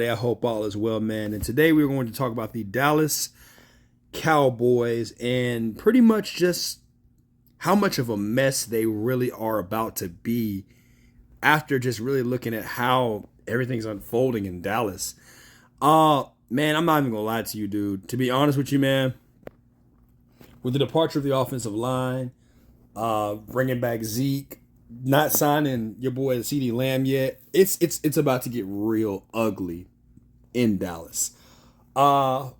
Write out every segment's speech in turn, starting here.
I hope all is well, man. And today we're going to talk about the Dallas Cowboys and pretty much just how much of a mess they really are about to be after just really looking at how everything's unfolding in Dallas. Man, I'm not even gonna lie to you, dude. To be honest with you, man, with the departure of the offensive line, bringing back Zeke, not signing your boy CeeDee Lamb yet, it's about to get real ugly in Dallas. Uh,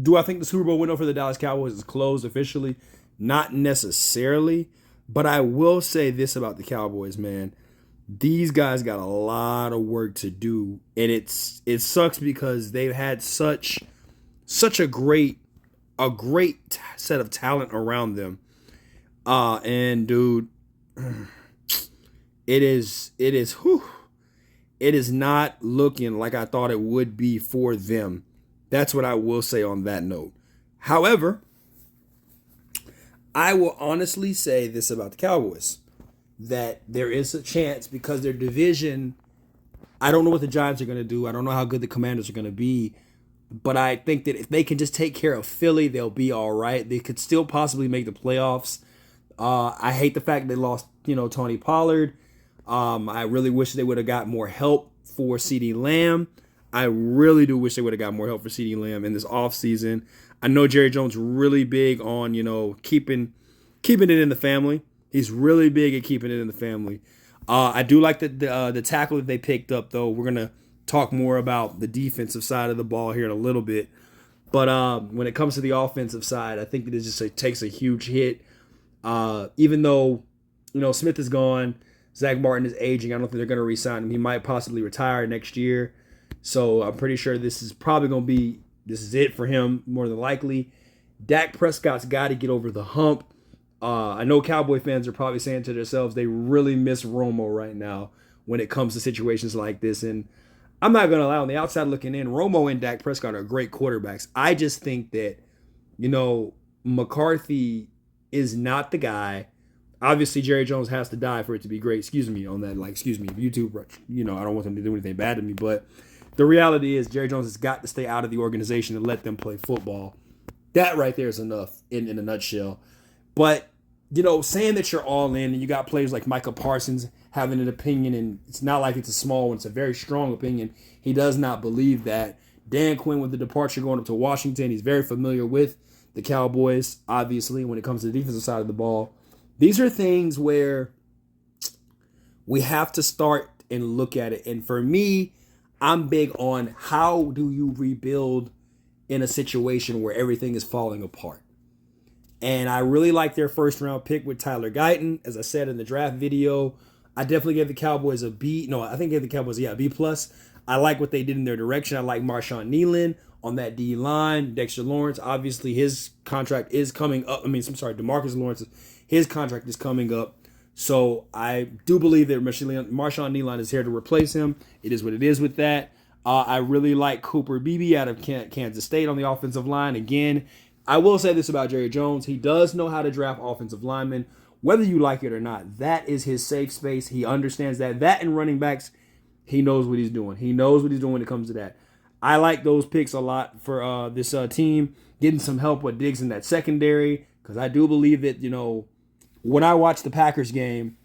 do I think the Super Bowl window for the Dallas Cowboys is closed officially? Not necessarily, but I will say this about the Cowboys, man. These guys got a lot of work to do, and it sucks because they've had such a great set of talent around them. And dude, whew, it is not looking like I thought it would be for them. That's what I will say on that note. However, I will honestly say this about the Cowboys, that there is a chance because their division, I don't know what the Giants are going to do. I don't know how good the Commanders are going to be. But I think that if they can just take care of Philly, they'll be all right. They could still possibly make the playoffs. I hate the fact they lost, Tony Pollard. I really wish they would have got more help for CeeDee Lamb. I really do wish they would have got more help for CeeDee Lamb in this offseason. I know Jerry Jones really big on, keeping it in the family. He's really big at keeping it in the family. I do like the tackle that they picked up, though. We're going to talk more about the defensive side of the ball here in a little bit. But when it comes to the offensive side, I think it takes a huge hit. Even though, Smith is gone, Zach Martin is aging. I don't think they're going to re-sign him. He might possibly retire next year. So I'm pretty sure this is it for him, more than likely. Dak Prescott's got to get over the hump. I know Cowboy fans are probably saying to themselves they really miss Romo right now when it comes to situations like this. And I'm not going to lie, on the outside looking in, Romo and Dak Prescott are great quarterbacks. I just think that, McCarthy is not the guy. Obviously, Jerry Jones has to die for it to be great. Excuse me on that. YouTube. I don't want them to do anything bad to me. But the reality is Jerry Jones has got to stay out of the organization and let them play football. That right there is enough in a nutshell. But, saying that you're all in and you got players like Micah Parsons having an opinion, and it's not like it's a small one, it's a very strong opinion. He does not believe that. Dan Quinn, with the departure going up to Washington, he's very familiar with the Cowboys, obviously, when it comes to the defensive side of the ball. These are things where we have to start and look at it. And for me, I'm big on how do you rebuild in a situation where everything is falling apart. And I really like their first round pick with Tyler Guyton. As I said in the draft video, I definitely gave the Cowboys a B. No, I think I gave the Cowboys, a B+. I like what they did in their direction. I like Marshawn Nealon on that D line. Dexter Lawrence, obviously his contract is coming up. DeMarcus Lawrence, his contract is coming up. So I do believe that Marshawn Nealon is here to replace him. It is what it is with that. I really like Cooper Beebe out of Kansas State on the offensive line. Again, I will say this about Jerry Jones. He does know how to draft offensive linemen, whether you like it or not. That is his safe space. He understands that. That and running backs, he knows what he's doing. He knows what he's doing when it comes to that. I like those picks a lot for this team. Getting some help with Diggs in that secondary, because I do believe that, when I watched the Packers game,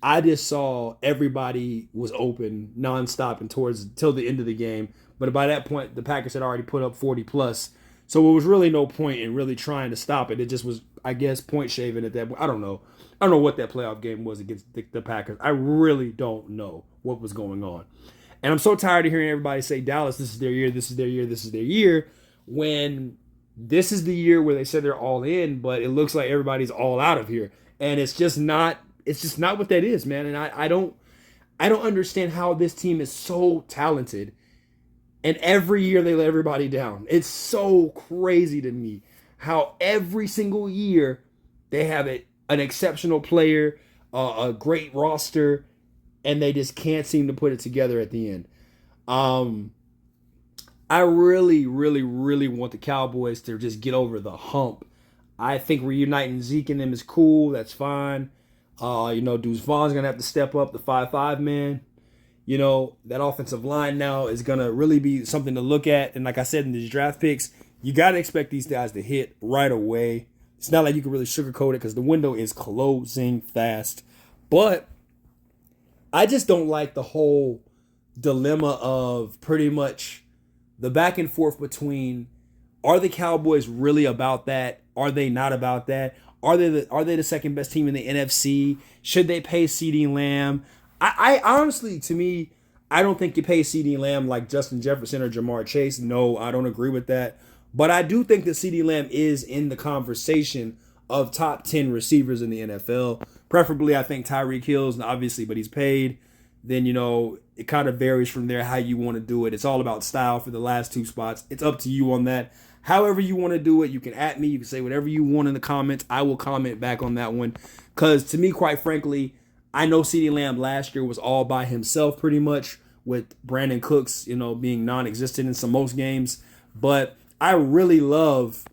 I just saw everybody was open nonstop and till the end of the game. But by that point, the Packers had already put up 40 plus. So it was really no point in really trying to stop it. It just was, I guess, point shaving at that point. I don't know. I don't know what that playoff game was against the Packers. I really don't know what was going on. And I'm so tired of hearing everybody say, Dallas, this is their year, this is their year, this is their year, when this is the year where they said they're all in, but it looks like everybody's all out of here. And it's just not what that is, man. And I don't understand how this team is so talented and every year they let everybody down. It's so crazy to me how every single year they have an exceptional player, a great roster, and they just can't seem to put it together at the end. I really, really, really want the Cowboys to just get over the hump. I think reuniting Zeke and them is cool. That's fine. Deuce Vaughn's going to have to step up, the 5'5 man. That offensive line now is going to really be something to look at. And like I said, in these draft picks, you got to expect these guys to hit right away. It's not like you can really sugarcoat it because the window is closing fast. But I just don't like the whole dilemma of pretty much the back and forth between, are the Cowboys really about that? Are they not about that? Are they the second best team in the NFC? Should they pay CeeDee Lamb? I honestly, to me, I don't think you pay CeeDee Lamb like Justin Jefferson or Jamar Chase. No, I don't agree with that. But I do think that CeeDee Lamb is in the conversation of top 10 receivers in the NFL. Preferably, I think Tyreek Hill's, obviously, but he's paid. Then, it kind of varies from there how you want to do it. It's all about style for the last two spots. It's up to you on that. However you want to do it, you can at me. You can say whatever you want in the comments. I will comment back on that one. Because to me, quite frankly, I know CeeDee Lamb last year was all by himself pretty much, with Brandon Cooks, being non-existent in most games. But I really love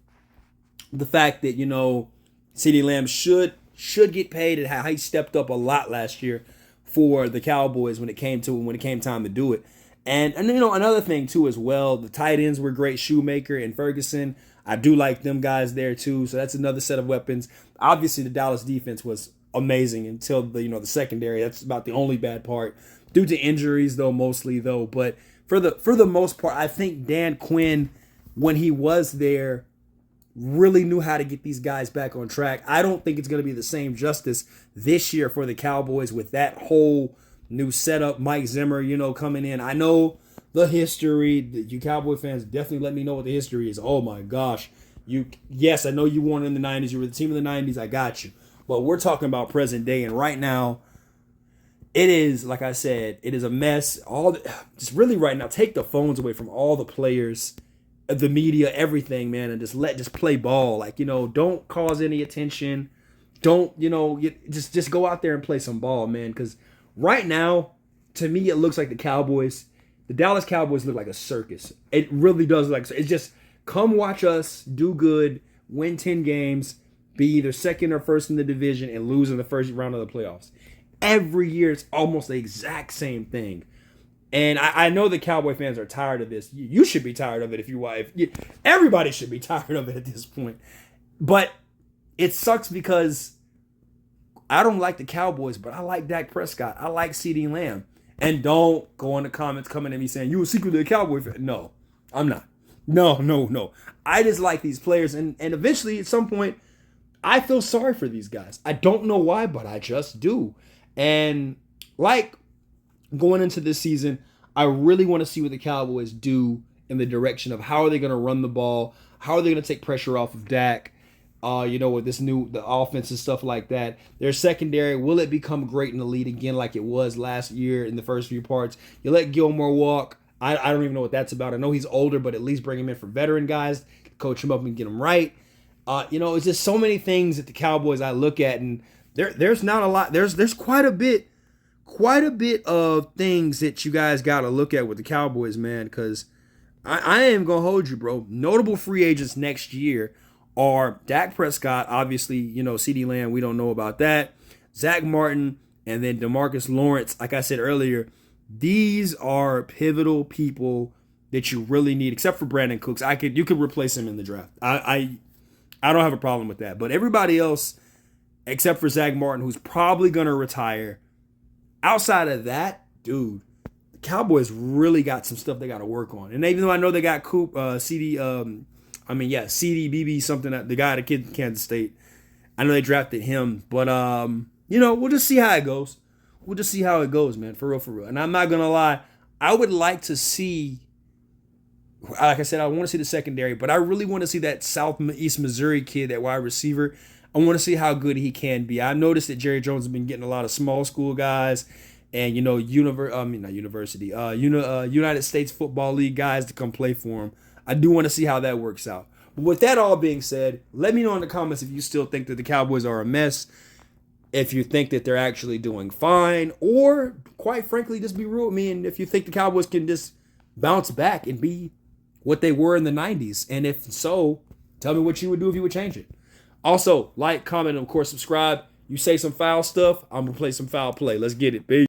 the fact that, CeeDee Lamb should get paid, and how he stepped up a lot last year for the Cowboys when it came time to do it. And another thing too as well, the tight ends were great. Shoemaker and Ferguson, I do like them guys there too. So that's another set of weapons. Obviously, the Dallas defense was amazing until the secondary. That's about the only bad part, due to injuries though, mostly though. But for the most part, I think Dan Quinn, when he was there, really knew how to get these guys back on track. I don't think it's going to be the same justice this year for the Cowboys with that whole new setup. Mike Zimmer, coming in. I know the history. You Cowboy fans, definitely let me know what the history is. Oh my gosh. Yes, I know you won in the 90s. You were the team of the 90s. I got you. But we're talking about present day, and right now, it is, like I said, it is a mess. Just really right now, take the phones away from all the players, the media, everything, man, and just play ball. Like, don't cause any attention. Don't, just go out there and play some ball, man. Because right now, to me, it looks like the Dallas Cowboys look like a circus. It really does look like, it's just, come watch us do good, win 10 games, be either second or first in the division, and lose in the first round of the playoffs. Every year, it's almost the exact same thing. And I know the Cowboy fans are tired of this. You should be tired of it if you wife. Everybody should be tired of it at this point. But it sucks because I don't like the Cowboys, but I like Dak Prescott. I like CeeDee Lamb. And don't go in the comments coming at me saying, you were secretly a Cowboy fan. No, I'm not. No. I just like these players. And eventually, at some point, I feel sorry for these guys. I don't know why, but I just do. And going into this season, I really want to see what the Cowboys do in the direction of how are they going to run the ball, how are they going to take pressure off of Dak, with the offense and stuff like that. Their secondary, will it become great in the league again like it was last year in the first few parts? You let Gilmore walk. I don't even know what that's about. I know he's older, but at least bring him in for veteran guys, coach him up and get him right. It's just so many things that the Cowboys I look at, and there's not a lot. There's quite a bit of things that you guys got to look at with the Cowboys, man, because I am going to hold you, bro. Notable free agents next year are Dak Prescott, obviously, CeeDee Lamb, we don't know about that, Zach Martin, and then DeMarcus Lawrence. Like I said earlier, these are pivotal people that you really need, except for Brandon Cooks. You could replace him in the draft. I don't have a problem with that. But everybody else, except for Zach Martin, who's probably going to retire, outside of that, dude, the Cowboys really got some stuff they got to work on. And even though I know they got CD BB, something, the guy, the kid in Kansas State, I know they drafted him. But, we'll just see how it goes. We'll just see how it goes, man, for real. And I'm not going to lie, I would like to see, like I said, I want to see the secondary, but I really want to see that Southeast Missouri kid, that wide receiver. I want to see how good he can be. I've noticed that Jerry Jones has been getting a lot of small school guys and, United States Football League guys to come play for him. I do want to see how that works out. But with that all being said, let me know in the comments if you still think that the Cowboys are a mess, if you think that they're actually doing fine, or quite frankly, just be real with me, and if you think the Cowboys can just bounce back and be what they were in the 90s. And if so, tell me what you would do if you would change it. Also, like, comment, and of course, subscribe. You say some foul stuff, I'm going to play some foul play. Let's get it. Peace.